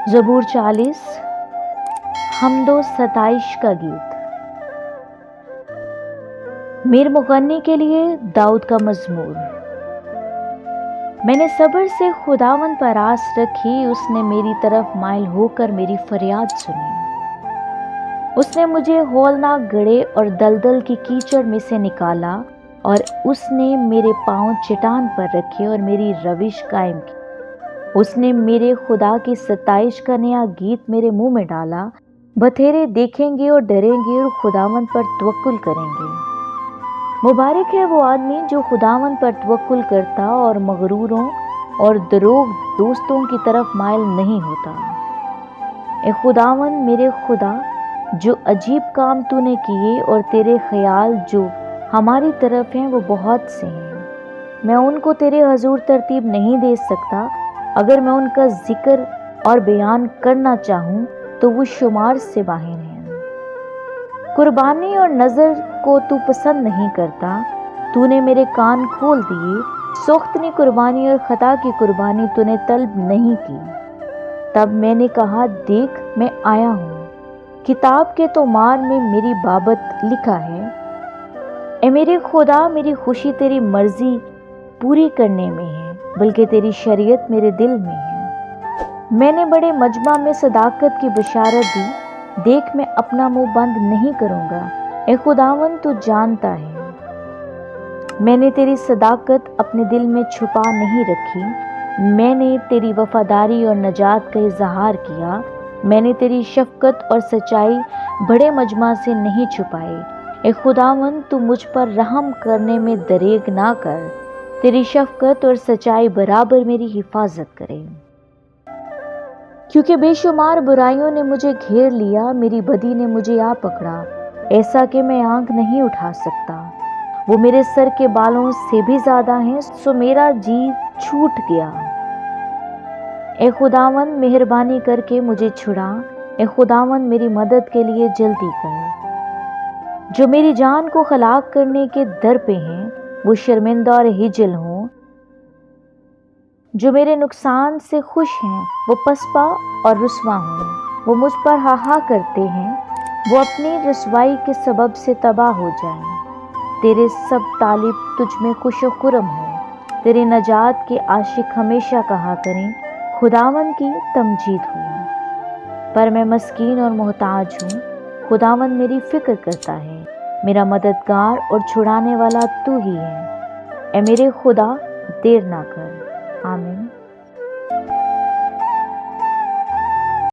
زبور 40 حمد و ستائش کا گیت۔ میر مغنی کے لیے داؤد کا مزمور۔ میں نے صبر سے خداوند پر آس رکھی، اس نے میری طرف مائل ہو کر میری فریاد سنی۔ اس نے مجھے ہولناک گڑھے اور دلدل کی کیچڑ میں سے نکالا، اور اس نے میرے پاؤں چٹان پر رکھے اور میری روش قائم کی۔ اس نے میرے خدا کی ستائش کا نیا گیت میرے منہ میں ڈالا۔ بتھیرے دیکھیں گے اور ڈریں گے اور خداوند پر توکل کریں گے۔ مبارک ہے وہ آدمی جو خداوند پر توکل کرتا اور مغروروں اور دروغ دوستوں کی طرف مائل نہیں ہوتا۔ اے خداوند میرے خدا، جو عجیب کام تو نے کیے اور تیرے خیال جو ہماری طرف ہیں وہ بہت سے ہیں۔ میں ان کو تیرے حضور ترتیب نہیں دے سکتا۔ اگر میں ان کا ذکر اور بیان کرنا چاہوں تو وہ شمار سے باہر ہیں۔ قربانی اور نذر کو تو پسند نہیں کرتا۔ تو نے میرے کان کھول دیے۔ سوختنی قربانی اور خطا کی قربانی تو نے طلب نہیں کی۔ تب میں نے کہا، دیکھ میں آیا ہوں، کتاب کے تومار میں میری بابت لکھا ہے۔ اے میرے خدا، میری خوشی تیری مرضی پوری کرنے میں ہے، بلکہ تیری شریعت میرے دل میں ہے۔ میں نے بڑے مجمع میں صداقت کی بشارت دی۔ دیکھ میں اپنا منہ بند نہیں کروں گا۔ اے خداوند تو جانتا ہے۔ میں نے تیری صداقت اپنے دل میں چھپا نہیں رکھی۔ میں نے تیری وفاداری اور نجات کا اظہار کیا۔ میں نے تیری شفقت اور سچائی بڑے مجمع سے نہیں چھپائی۔ اے خداوند تو مجھ پر رحم کرنے میں دریغ نہ کر۔ تیری شفقت اور سچائی برابر میری حفاظت کرے، کیونکہ بے شمار برائیوں نے مجھے گھیر لیا، میری بدی نے مجھے آ پکڑا، ایسا کہ میں آنکھ نہیں اٹھا سکتا۔ وہ میرے سر کے بالوں سے بھی زیادہ ہیں، سو میرا جی چھوٹ گیا۔ اے خداوند مہربانی کر کے مجھے چھڑا۔ اے خداوند میری مدد کے لیے جلدی کر۔ جو میری جان کو ہلاک کرنے کے در پہ ہیں وہ شرمندہ اور ہجل ہوں۔ جو میرے نقصان سے خوش ہیں وہ پسپا اور رسوا ہوں۔ وہ مجھ پر ہا ہا کرتے ہیں، وہ اپنی رسوائی کے سبب سے تباہ ہو جائیں۔ تیرے سب طالب تجھ میں خوش و خرم ہوں۔ تیرے نجات کے عاشق ہمیشہ کہا کریں، خداوند کی تمجید ہو۔ پر میں مسکین اور محتاج ہوں، خداوند میری فکر کرتا ہے۔ میرا مددگار اور چھڑانے والا تو ہی ہے۔ اے میرے خدا، دیر نہ کر۔ آمین۔